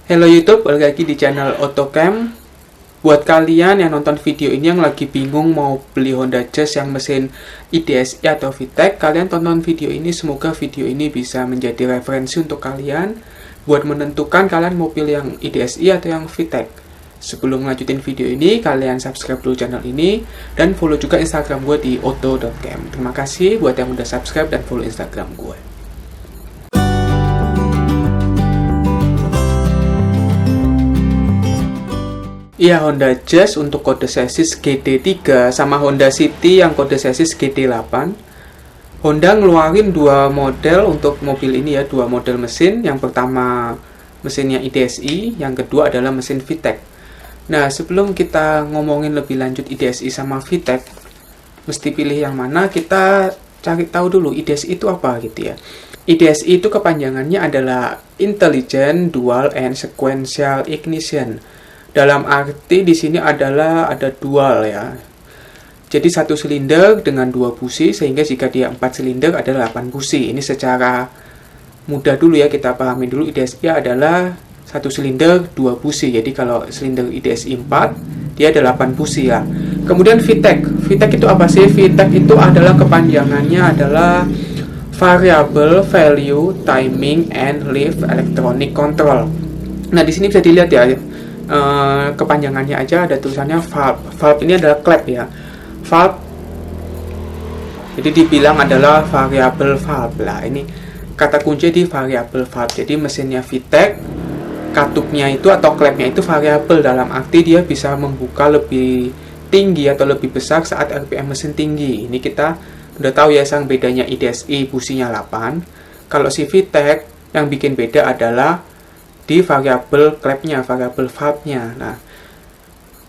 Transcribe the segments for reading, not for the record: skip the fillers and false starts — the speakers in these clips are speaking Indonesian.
Hello YouTube, balik lagi di channel Otocam. Buat kalian yang nonton video ini yang lagi bingung mau beli Honda Jazz yang mesin IDSI atau VTEC, kalian tonton video ini, semoga video ini bisa menjadi referensi untuk kalian buat menentukan kalian mau pilih yang IDSI atau yang VTEC. Sebelum melanjutin video ini, kalian subscribe dulu channel ini dan follow juga Instagram gue di oto.cam. Terima kasih buat yang udah subscribe dan follow Instagram gue. Iya, Honda Jazz untuk kode chassis GD3 sama Honda City yang kode chassis GD8. Honda ngeluarin dua model untuk mobil ini ya, dua model mesin. Yang pertama mesinnya IDSI, yang kedua adalah mesin VTEC. Nah, sebelum kita ngomongin lebih lanjut IDSI sama VTEC, mesti pilih yang mana, kita cari tahu dulu IDSI itu apa gitu ya. IDSI itu kepanjangannya adalah Intelligent Dual and Sequential Ignition. Dalam arti di sini adalah ada dual ya. Jadi satu silinder dengan dua busi, sehingga jika dia 4 silinder ada 8 busi. Ini secara mudah dulu ya, kita pahami dulu IDSI adalah satu silinder dua busi. Jadi kalau silinder IDSI 4, dia ada 8 busi ya. Kemudian VTEC. VTEC itu apa sih? VTEC itu adalah kepanjangannya adalah Variable Value Timing and Leaf Electronic Control. Nah, di sini bisa dilihat ya. Kepanjangannya aja ada tulisannya valve. Valve ini adalah klep ya. Valve. Jadi dibilang adalah variable valve lah. Ini kata kunci di variable valve. Jadi mesinnya VTEC, katupnya itu atau klepnya itu variabel, dalam arti dia bisa membuka lebih tinggi atau lebih besar saat RPM mesin tinggi. Ini kita udah tahu ya, sang bedanya IDSI businya 8. Kalau si VTEC yang bikin beda adalah di variabel klepnya, variabel valve-nya. Nah,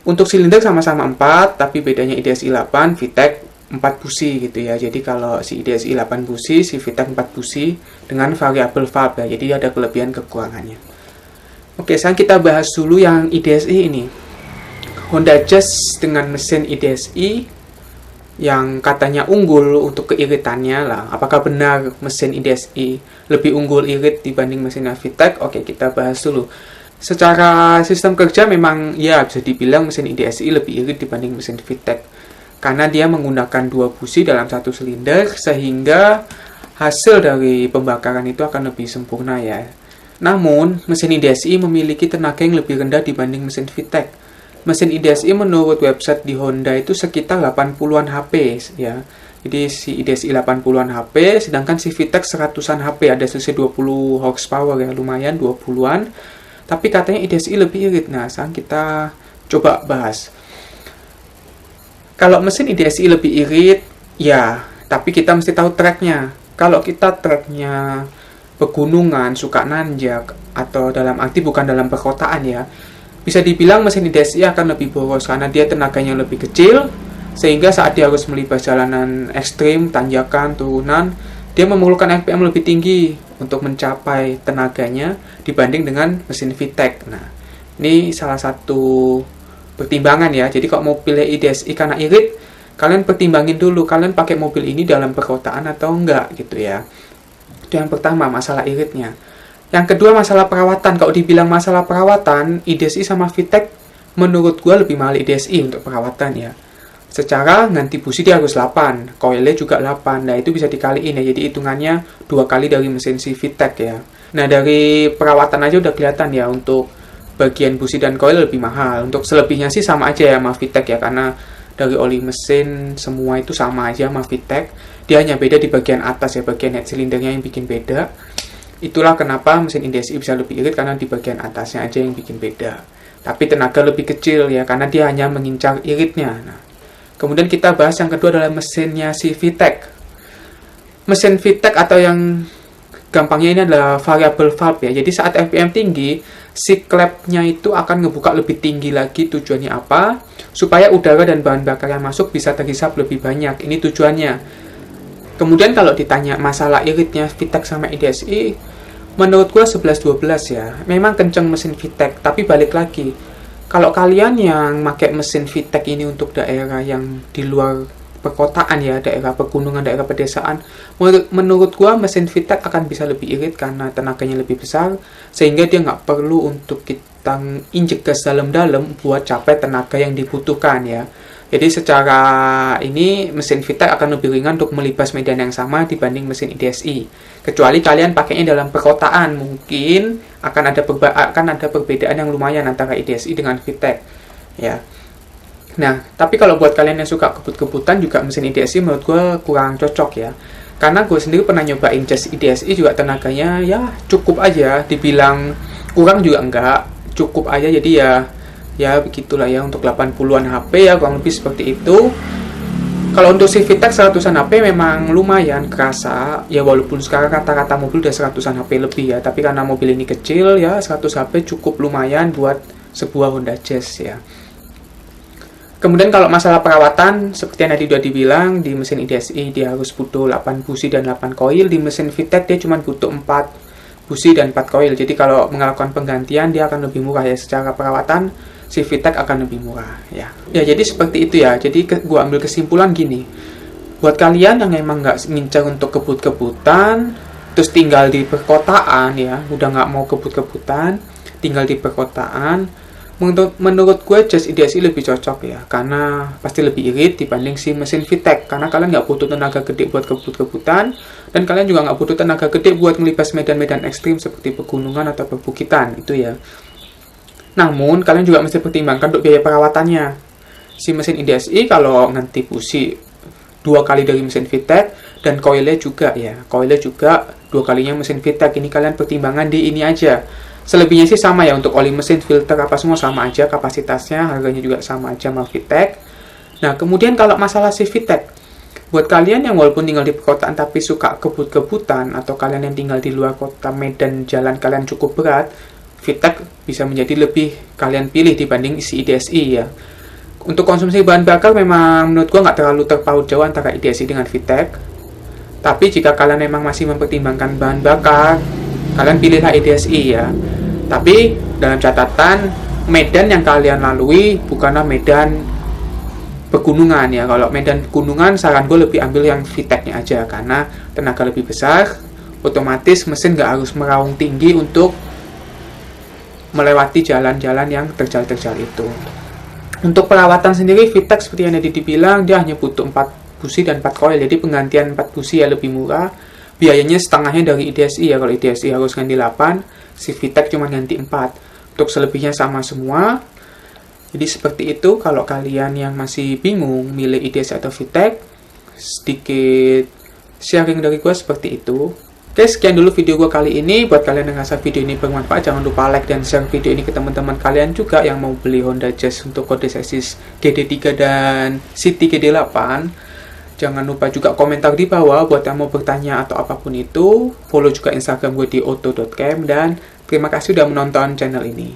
untuk silinder sama-sama 4, tapi bedanya IDSI 8, VTEC 4 busi gitu ya. Jadi kalau si IDSI 8 busi, si VTEC 4 busi dengan variabel valve ya. Jadi ada kelebihan kekurangannya. Oke, sekarang kita bahas dulu yang IDSI ini. Honda Jazz dengan mesin IDSI yang katanya unggul untuk keiritannya lah. Apakah benar mesin IDSI lebih unggul irit dibanding mesinnya VTEC? Oke, kita bahas dulu. Secara sistem kerja memang ya bisa dibilang mesin IDSI lebih irit dibanding mesin VTEC. Karena dia menggunakan dua busi dalam satu silinder, sehingga hasil dari pembakaran itu akan lebih sempurna ya. Namun, mesin IDSI memiliki tenaga yang lebih rendah dibanding mesin VTEC. Mesin IDSI menurut website di Honda itu sekitar 80-an HP ya. Jadi si IDSI 80-an HP, sedangkan si VTEC 100-an HP, ada selisih 20 horsepower ya, lumayan 20-an. Tapi katanya IDSI lebih irit. Nah, sekarang kita coba bahas. Kalau mesin IDSI lebih irit, ya, tapi kita mesti tahu tracknya. Kalau kita tracknya pegunungan, suka nanjak, atau dalam arti bukan dalam perkotaan ya, bisa dibilang mesin IDSI akan lebih boros karena dia tenaganya lebih kecil, sehingga saat dia harus melibas jalanan ekstrim, tanjakan, turunan, dia memerlukan RPM lebih tinggi untuk mencapai tenaganya dibanding dengan mesin VTEC. Nah, ini salah satu pertimbangan ya. Jadi kalau mau pilih IDSI karena irit, kalian pertimbangin dulu kalian pakai mobil ini dalam perkotaan atau enggak gitu ya. Itu yang pertama, masalah iritnya. Yang kedua, masalah perawatan. Kalau dibilang masalah perawatan, IDSI sama VTEC menurut gue lebih mahal IDSI untuk perawatan ya. Secara ganti busi dia harus 8, coilnya juga 8. Nah, itu bisa dikaliin ya. Jadi hitungannya 2 kali dari mesin si VTEC ya. Nah, dari perawatan aja udah kelihatan ya, untuk bagian busi dan coil lebih mahal. Untuk selebihnya sih sama aja ya sama VTEC ya, karena dari oli mesin semua itu sama aja sama VTEC. Dia hanya beda di bagian atas ya, bagian head silindernya yang bikin beda. Itulah kenapa mesin IDSI bisa lebih irit, karena di bagian atasnya aja yang bikin beda. Tapi tenaga lebih kecil ya, karena dia hanya mengincar iritnya. Nah, kemudian kita bahas yang kedua adalah mesinnya si VTEC. Mesin VTEC atau yang gampangnya ini adalah variable valve ya. Jadi saat RPM tinggi, si klepnya itu akan ngebuka lebih tinggi lagi. Tujuannya apa? Supaya udara dan bahan bakar yang masuk bisa terhisap lebih banyak. Ini tujuannya. Kemudian kalau ditanya masalah iritnya VTEC sama IDSI, menurut gue 11-12 ya. Memang kenceng mesin VTEC, tapi balik lagi. Kalau kalian yang pakai mesin VTEC ini untuk daerah yang di luar perkotaan ya, daerah pegunungan, daerah pedesaan, menurut gua mesin VTEC akan bisa lebih irit karena tenaganya lebih besar, sehingga dia nggak perlu untuk kita injek gas dalam-dalam buat capai tenaga yang dibutuhkan ya. Jadi secara ini mesin VTEC akan lebih ringan untuk melibas medan yang sama dibanding mesin IDSI. Kecuali kalian pakainya dalam perkotaan, mungkin akan ada perbedaan yang lumayan antara IDSI dengan VTEC ya. Nah, tapi kalau buat kalian yang suka kebut-kebutan juga mesin IDSI menurut gue kurang cocok ya. Karena gue sendiri pernah nyobain jas IDSI juga tenaganya ya cukup aja, dibilang kurang juga enggak, cukup aja. Jadi ya begitulah ya untuk 80-an HP ya kurang lebih seperti itu. Kalau untuk si VTEC 100-an HP memang lumayan kerasa ya, walaupun sekarang rata-rata mobil udah 100-an HP lebih ya, tapi karena mobil ini kecil ya 100 HP cukup lumayan buat sebuah Honda Jazz ya. Kemudian kalau masalah perawatan, seperti yang tadi sudah dibilang, di mesin IDSI dia harus butuh 8 busi dan 8 koil. Di mesin VTEC dia cuma butuh 4 busi dan 4 koil. Jadi kalau melakukan penggantian dia akan lebih murah ya. Secara perawatan, si VTEC akan lebih murah ya. Ya jadi seperti itu ya. Jadi gua ambil kesimpulan gini. Buat kalian yang emang nggak ngincar untuk kebut-kebutan, terus tinggal di perkotaan ya, udah nggak mau kebut-kebutan, tinggal di perkotaan, menurut gue jas IDSI lebih cocok ya, karena pasti lebih irit dibanding si mesin VTEC, karena kalian nggak butuh tenaga gede buat kebut-kebutan, dan kalian juga nggak butuh tenaga gede buat ngelibas medan-medan ekstrim seperti pegunungan atau perbukitan itu ya. Namun kalian juga mesti pertimbangkan untuk biaya perawatannya. Si mesin IDSI kalau ganti busi 2 kali dari mesin VTEC, dan koilnya juga 2 kalinya mesin VTEC. Ini kalian pertimbangan di ini aja. Selebihnya sih sama ya, untuk oli mesin, filter, apa semua sama aja kapasitasnya, harganya juga sama aja sama VTEC. Nah, kemudian kalau masalah si VTEC, buat kalian yang walaupun tinggal di perkotaan tapi suka kebut-kebutan, atau kalian yang tinggal di luar kota, medan jalan kalian cukup berat, VTEC bisa menjadi lebih kalian pilih dibanding isi IDSI ya. Untuk konsumsi bahan bakar memang menurut gua nggak terlalu terpaut jauh antara IDSI dengan VTEC. Tapi jika kalian memang masih mempertimbangkan bahan bakar, kalian pilihlah IDSI ya. Tapi dalam catatan, medan yang kalian lalui bukanlah medan pegunungan ya. Kalau medan pegunungan, saran gue lebih ambil yang VTEC-nya aja, karena tenaga lebih besar, otomatis mesin nggak harus meraung tinggi untuk melewati jalan-jalan yang terjal-terjal itu. Untuk perawatan sendiri, VTEC seperti yang tadi dibilang, dia hanya butuh 4 busi dan 4 koil, jadi penggantian 4 busi ya lebih murah. Biayanya setengahnya dari IDSI ya, kalau IDSI harus ganti 8, si VTEC cuma ganti 4. Untuk selebihnya sama semua. Jadi seperti itu. Kalau kalian yang masih bingung milih IDSI atau VTEC, sedikit sharing dari gue seperti itu. Oke, sekian dulu video gue kali ini. Buat kalian yang ngerasa video ini bermanfaat, jangan lupa like dan share video ini ke teman-teman kalian juga yang mau beli Honda Jazz untuk kode chassis GD3 dan City GD8. Jangan lupa juga komentar di bawah buat yang mau bertanya atau apapun itu. Follow juga Instagram gue di auto.cam, dan terima kasih sudah menonton channel ini.